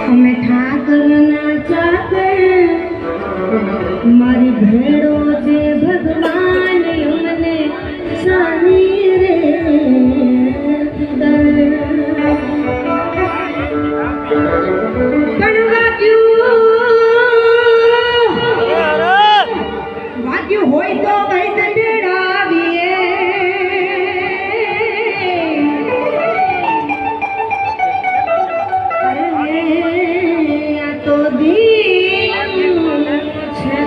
અમે ઠાકરના ચાકર મારી ભેડો છે ભગવાન અમને સાની રે પણ વાગ્યું હોય તો કઈ બેડાવીએ તો દિલ છે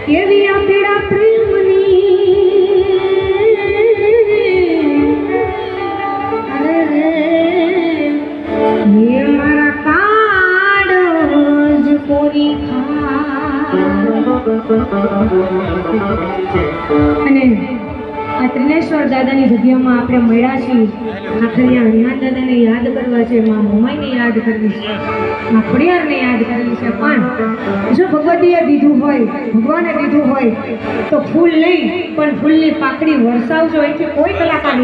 કેવી આ પીડા પ્રેમની મારા કાડો જ કોરી અને આ ત્રિનેશ્વર દાદાની જગ્યામાં આપણે મળ્યા છીએ. આખરે આ હનુમાન દાદાને યાદ કરવા છે, મા મોમાઈને યાદ કરવી છે, મા ખોડિયારને યાદ કરવી છે. પણ જો ભગવતીએ દીધું હોય, ભગવાને દીધું હોય તો ફૂલ નહીં પણ ફૂલની પાકડી વરસાવજો. એથી કોઈ કલાકાર